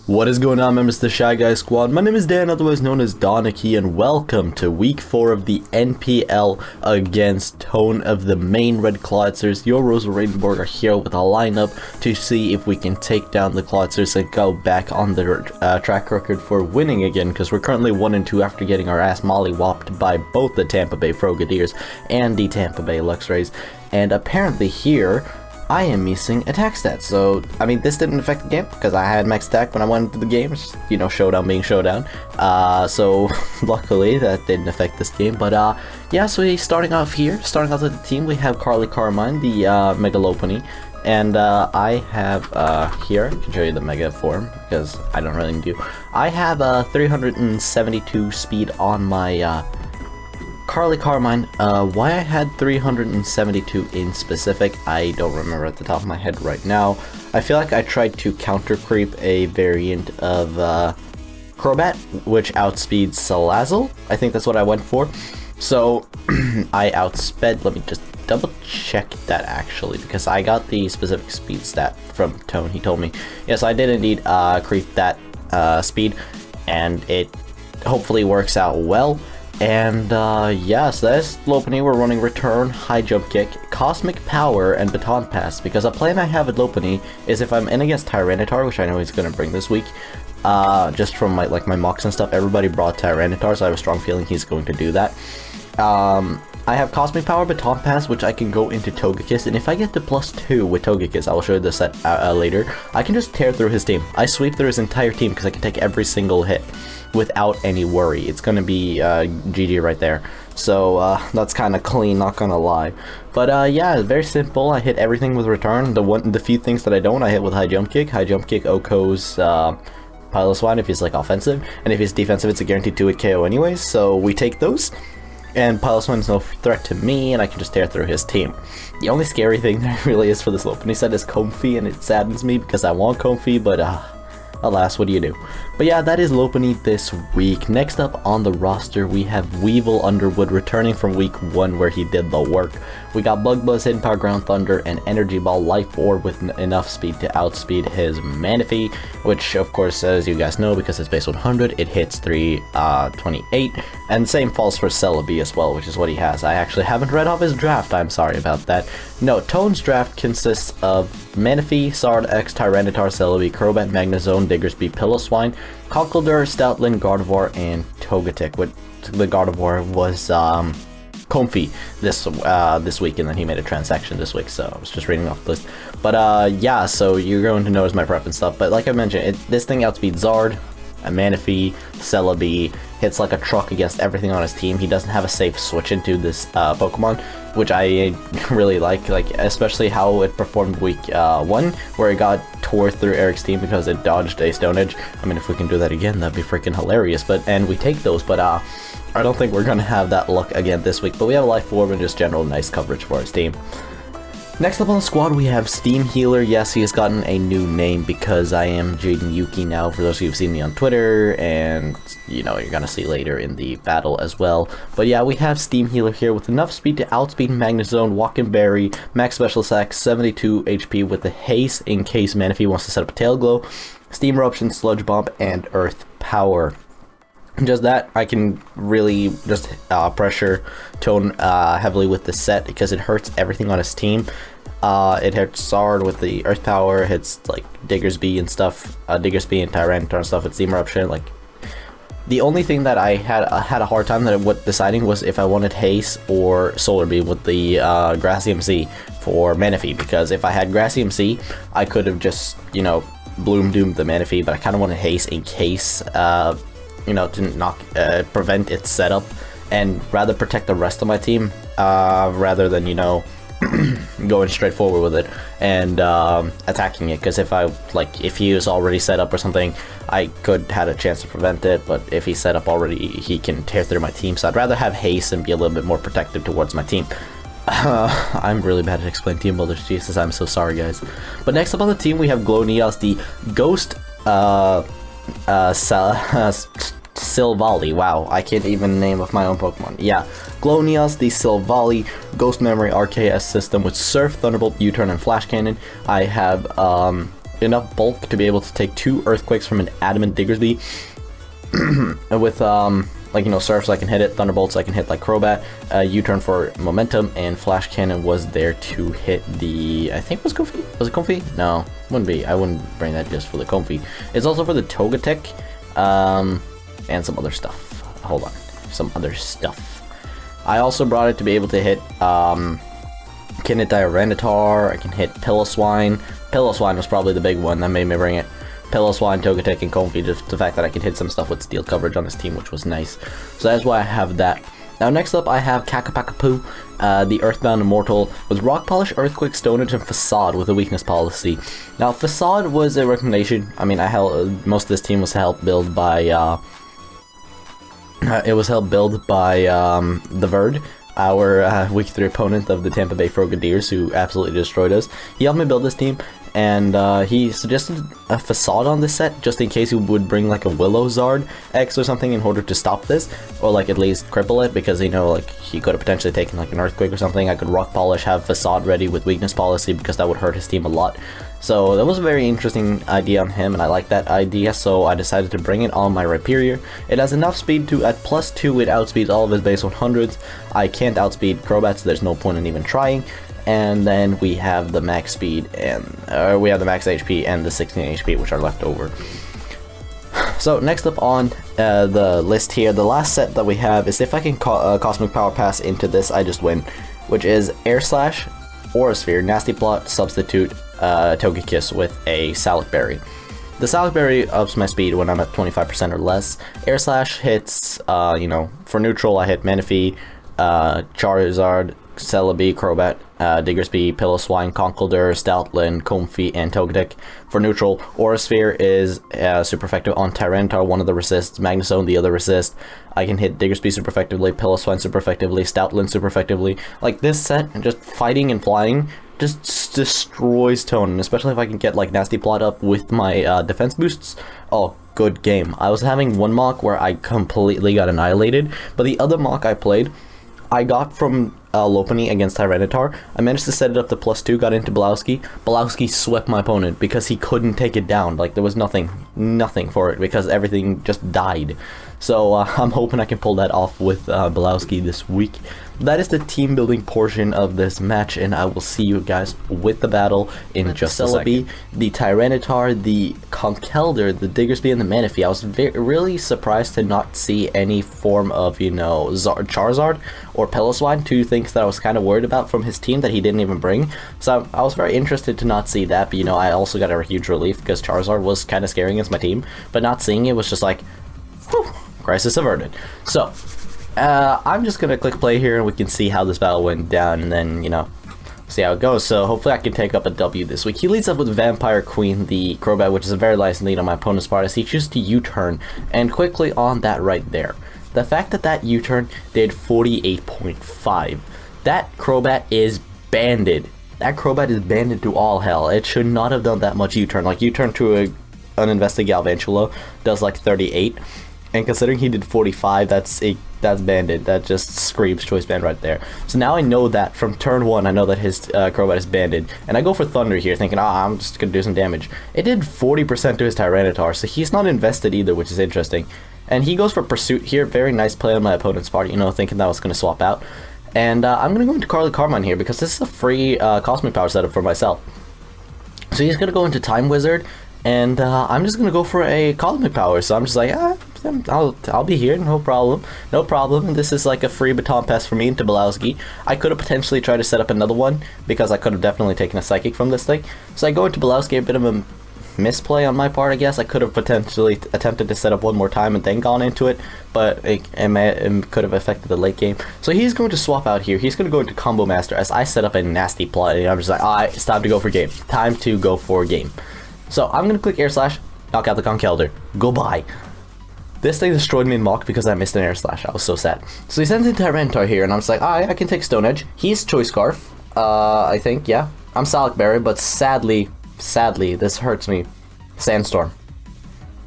What is going on, members of the Shy Guy Squad? My name is Dan, otherwise known as Danekii, and welcome to week 4 of the NPL against Tone of the Maine Red Clawitzers. Your Roseradenborg are here with a lineup to see if we can take down the Clawitzers and go back on their track record for winning again, because we're currently 1-2 after getting our ass molly-whopped by both the Tampa Bay Frogadiers and the Tampa Bay Luxrays. And apparently here, I am missing attack stats, so, I mean, this didn't affect the game, because I had max attack when I went into the game, it's just, you know, showdown being showdown, so, luckily, that didn't affect this game, but, yeah, so starting off with the team, we have Carly Carmine, the, Megalopony, and, I have, here, I can show you the Mega form, because I don't really do, I have, 372 speed on my, Carly Carmine. Why I had 372 in specific, I don't remember at the top of my head right now. I feel like I tried to counter creep a variant of Crobat, which outspeeds Salazzle. I think that's what I went for. So I outsped. Let me just double check that actually, because I got the specific speed stat from Tone. He told me. Yes, I did indeed creep that speed, and it hopefully works out well. And, yes, that's Lopunny. We're running Return, High Jump Kick, Cosmic Power, and Baton Pass, because a plan I have with Lopunny is if I'm in against Tyranitar, which I know he's gonna bring this week, just from my, my mocks and stuff, everybody brought Tyranitar, so I have a strong feeling he's going to do that. I have Cosmic Power, Baton Pass, which I can go into Togekiss, and if I get to +2 with Togekiss, I will show you the set later, I can just tear through his team. I sweep through his entire team because I can take every single hit without any worry. It's gonna be GG right there. So that's kind of clean, not gonna lie. But yeah, very simple. I hit everything with Return. The few things that I don't, I hit with High Jump Kick. High Jump Kick Oko's Piloswine if he's offensive, and if he's defensive, it's a guaranteed 2-hit KO anyways. So we take those. And Piloswine is no threat to me, and I can just tear through his team. The only scary thing there really is for this Lopunny set is Comfey, and it saddens me because I want Comfey, but alas, what do you do? But yeah, that is Lopunny this week. Next up on the roster, we have Weevil Underwood returning from week 1 where he did the work. We got Bug Buzz, Hidden Power, Ground Thunder, and Energy Ball Life Orb with enough speed to outspeed his Manaphy, which of course, as you guys know, because it's base 100, it hits 328, and same falls for Celebi as well, which is what he has. I actually haven't read off his draft, I'm sorry about that. No, Tone's draft consists of Manaphy, Sard X, Tyranitar, Celebi, Crobat, Magnezone, Diggersby, Piloswine, Conkeldurr, Stoutland, Gardevoir, and Togetic. With the Gardevoir was Comfey this week, and then he made a transaction this week, so I was just reading off the list. But yeah, so you're going to notice my prep and stuff, but like I mentioned, this thing outspeeds Zard, Manaphy, Celebi, hits like a truck against everything on his team. He doesn't have a safe switch into this Pokemon, which I really like especially how it performed week 1, where it got tore through Eric's team because it dodged a Stone Edge. I mean, if we can do that again, that'd be freaking hilarious, and we take those, but I don't think we're gonna have that luck again this week, but we have a Life Orb and just general nice coverage for his team. Next up on the squad, we have Steam Healer. Yes, he has gotten a new name because I am Jaden Yuki now, for those of you who've seen me on Twitter, and, you know, you're gonna see later in the battle as well. But yeah, we have Steam Healer here with enough speed to outspeed Magnezone, Walk and Berry, max special attack, 72 HP with the haste in case Manaphy wants to set up a Tail Glow, Steam Eruption, Sludge Bomb, and Earth Power. Just that, I can really just pressure Tone heavily with the set because it hurts everything on his team. It hurts Sard with the Earth Power, hits like Diggersby and stuff, Diggersby and Tyranitar and stuff with Steam Eruption. Like, the only thing that I had a hard time deciding was if I wanted Haste or Solar Beam with the Grassy MC for Manaphy, because if I had Grassy MC, I could have just, you know, Bloom Doomed the Manaphy, but I kind of wanted Haste in case, you know, to prevent its setup and rather protect the rest of my team rather than, you know, going straight forward with it and attacking it, because if he was already set up or something, I could had a chance to prevent it, but if he's set up already, he can tear through my team, so I'd rather have haste and be a little bit more protective towards my team. I'm really bad at explaining team builders, Jesus, I'm so sorry guys. But next up on the team, we have Glowneos, the Ghost Silvally. Wow, I can't even name of my own Pokemon. Yeah, Glowneos, the Silvally Ghost Memory RKS system with Surf, Thunderbolt, U-Turn, and Flash Cannon. I have enough bulk to be able to take 2 Earthquakes from an Adamant Diggersby with like, you know, Surf so I can hit it, Thunderbolt so I can hit like Crobat, U-turn for momentum, and Flash Cannon was there to hit the, I think it was Comfy? Was it Comfy? No, wouldn't be. I wouldn't bring that just for the Comfy. It's also for the Togetic, and some other stuff. Hold on, some other stuff. I also brought it to be able to hit, can hit Tyranitar, I can hit Piloswine. Piloswine was probably the big one that made me bring it. Piloswine, Togetic, and Comfy, just the fact that I could hit some stuff with steel coverage on this team, which was nice. So that's why I have that. Now next up I have Kakapakapoo, the Earthbound Immortal, with Rock Polish, Earthquake, Stone Edge, and Facade with a weakness policy. Now Facade was a recommendation. I mean, most of this team was helped build by, the Verd, our week 3 opponent of the Tampa Bay Frogadiers, who absolutely destroyed us. He helped me build this team, and he suggested a Facade on this set, just in case he would bring like a Willow Zard X or something in order to stop this, or like at least cripple it, because, you know, like he could have potentially taken like an Earthquake or something. I could Rock Polish, have Facade ready with weakness policy, because that would hurt his team a lot. So that was a very interesting idea on him, and I like that idea, so I decided to bring it on my Rhyperior. It has enough speed to, at +2, it outspeeds all of his base 100s. I can't outspeed Crobat, so there's no point in even trying. And then we have the max speed, and we have the max HP and the 16 HP, which are left over. So next up on the list here, the last set that we have is if I can Cosmic Power Pass into this, I just win, which is Air Slash, Aura Sphere, Nasty Plot, Substitute, Togekiss with a Salac Berry. The Salac Berry ups my speed when I'm at 25% or less. Air Slash hits, you know, for neutral I hit Manaphy, Charizard, Celebi, Crobat, Diggersby, Piloswine, Conkeldurr, Stoutland, Comfy, and Togetic. For neutral, Aura Sphere is super effective on Tyranitar, one of the resists, Magnezone, the other resist. I can hit Diggersby super effectively, Piloswine super effectively, Stoutland super effectively. Like, this set, just fighting and flying, just destroys Tone, and especially if I can get like Nasty Plot up with my defense boosts. Oh, good game. I was having one mock where I completely got annihilated, but the other mock I played, I got from Lopunny against Tyranitar. I managed to set it up to +2, got into Blowsky. Blowsky swept my opponent because he couldn't take it down. Like, there was nothing for it because everything just died. So I'm hoping I can pull that off with Blowsky this week. That is the team building portion of this match, and I will see you guys with the battle in just a second. The Tyranitar, the Conkeldurr, the Diggersby, and the Manaphy. I was really surprised to not see any form of, you know, Charizard or Piloswine, 2 things that I was kind of worried about from his team that he didn't even bring. So I was very interested to not see that, but, you know, I also got a huge relief because Charizard was kind of scary against my team, but not seeing it was just like, whew, crisis averted. So I'm just gonna click play here and we can see how this battle went down, and then, you know, see how it goes. So hopefully I can take up a W this week. He leads up with Vampire Queen, the Crobat, which is a very nice lead on my opponent's part, as he chooses to U-turn, and quickly on that right there, the fact that that U-turn did 48.5, that Crobat is banded. That Crobat is banded to all hell. It should not have done that much U-turn. Like, U-turn to an uninvested Galvantula does like 38. And considering he did 45, that's banded. That just screams choice band right there. So now I know that from turn 1, I know that his Crobat is banded. And I go for Thunder here, thinking, I'm just going to do some damage. It did 40% to his Tyranitar, so he's not invested either, which is interesting. And he goes for Pursuit here. Very nice play on my opponent's part, you know, thinking that I was going to swap out. And I'm going to go into Carly Carmine here, because this is a free Cosmic Power setup for myself. So he's going to go into Time Wizard, and I'm just going to go for a Cosmic Power. So I'm just like, I'll be here, no problem. No problem. This is like a free baton pass for me into Blowsky. I could have potentially tried to set up another one, because I could have definitely taken a Psychic from this thing. So I go into Blowsky, a bit of a misplay on my part, I guess. I could have potentially attempted to set up one more time and then gone into it, but it could have affected the late game. So he's going to swap out here. He's going to go into Combo Master as I set up a Nasty Plot, and I'm just like, it's time to go for game. Time to go for game. So I'm going to click Air Slash, knock out the Conkeldurr. Goodbye. This thing destroyed me in mock because I missed an Air Slash. I was so sad. So he sends in Tyranitar here, and I'm just like, I can take Stone Edge. He's Choice Scarf, I think, yeah. I'm Salac Berry, but sadly, this hurts me. Sandstorm.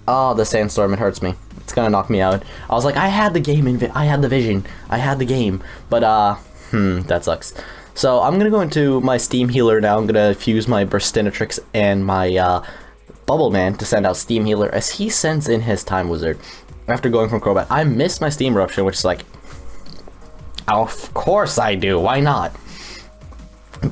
Oh, the Sandstorm, it hurts me. It's gonna knock me out. I was like, I had the game, I had the vision, I had the game, but that sucks. So I'm gonna go into my Steam Healer now. I'm gonna fuse my Burstinatrix and my Bubble Man to send out Steam Healer as he sends in his Time Wizard. After going from Crobat, I missed my Steam Eruption, which is like, of course I do, why not?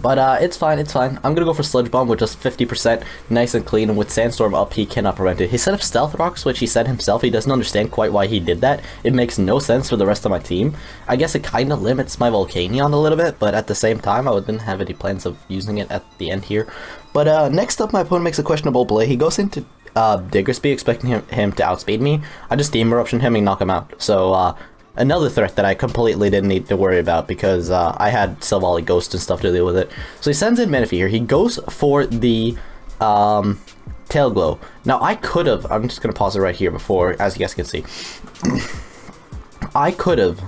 But it's fine, it's fine. I'm gonna go for Sludge Bomb with just 50%, nice and clean, and with Sandstorm up, he cannot prevent it. He set up Stealth Rocks, which he said himself he doesn't understand quite why he did that. It makes no sense for the rest of my team. I guess it kind of limits my Volcanion a little bit, but at the same time, I didn't have any plans of using it at the end here. But next up, my opponent makes a questionable play. He goes into Diggersby, expecting him to outspeed me. I just Steam Eruption him and knock him out. So, another threat that I completely didn't need to worry about because I had Silvally Ghost and stuff to deal with it. So he sends in Manaphy here. He goes for the Tail Glow. Now I could have, I'm just going to pause it right here before, as you guys can see. I could have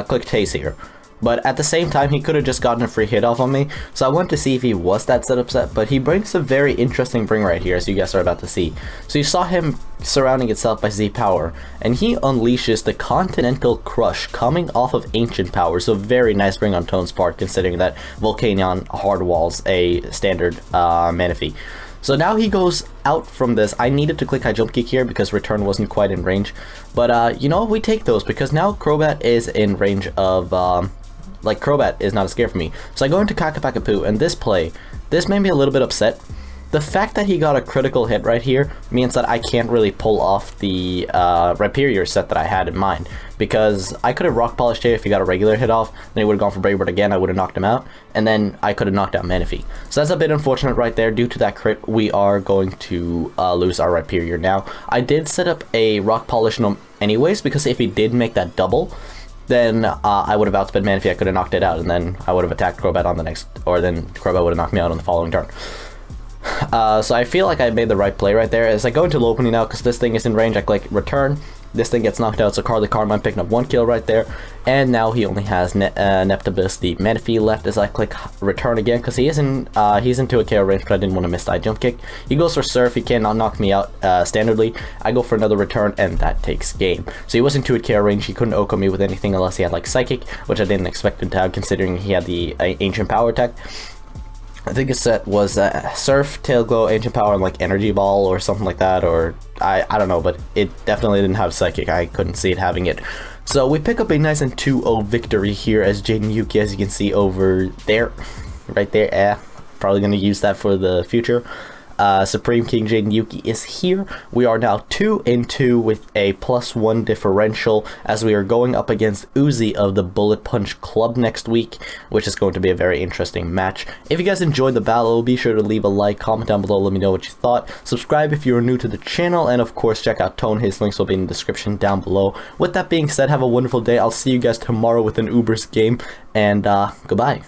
clicked Haze here. But at the same time, he could have just gotten a free hit off on me. So I wanted to see if he was that set upset. But he brings a very interesting bring right here, as you guys are about to see. So you saw him surrounding itself by Z Power. And he unleashes the Continental Crush coming off of Ancient Power. So very nice bring on Tone's part, considering that Volcanion hard walls a standard Manaphy. So now he goes out from this. I needed to click High Jump Kick here because Return wasn't quite in range. But you know, we take those because now Crobat is in range of... like, Crobat is not a scare for me. So I go into Kakapakapoo, and this play, this made me a little bit upset. The fact that he got a critical hit right here means that I can't really pull off the Rhyperior set that I had in mind. Because I could have Rock Polished here if he got a regular hit off, then he would have gone for Brave Bird again, I would have knocked him out, and then I could have knocked out Manaphy. So that's a bit unfortunate right there. Due to that crit, we are going to lose our Rhyperior now. I did set up a Rock Polish on him anyways, because if he did make that double, then I would have outsped Manaphy, I could have knocked it out, and then I would have attacked Crobat on the next, or then Crobat would have knocked me out on the following turn. So I feel like I made the right play right there. As I go into low opening now, because this thing is in range, I click Return. This thing gets knocked out, so Carly Carmine picking up 1 kill right there. And now he only has Neptibus, the Manaphy, left as I click Return again, because he's into a KO range, but I didn't want to miss the jump kick. He goes for Surf, he cannot knock me out standardly. I go for another Return, and that takes game. So he was into a KO range, he couldn't OHKO me with anything unless he had like Psychic, which I didn't expect him to have, considering he had the Ancient Power attack. I think his set was Surf, Tail Glow, Ancient Power, and like Energy Ball or something like that, or I don't know, but it definitely didn't have Psychic. I couldn't see it having it. So we pick up a nice and 2-0 victory here as Jaden Yuki, as you can see over there, right there. Probably going to use that for the future. Supreme King Jaden Yuki is here. We are now 2-2 with a +1 differential as we are going up against Uzi of the Bullet Punch Club next week, which is going to be a very interesting match. If you guys enjoyed the battle, be sure to leave a like, comment down below, let me know what you thought. Subscribe if you're new to the channel, and of course check out Tone. His links will be in the description down below. With that being said, have a wonderful day. I'll see you guys tomorrow with an Ubers game, and goodbye.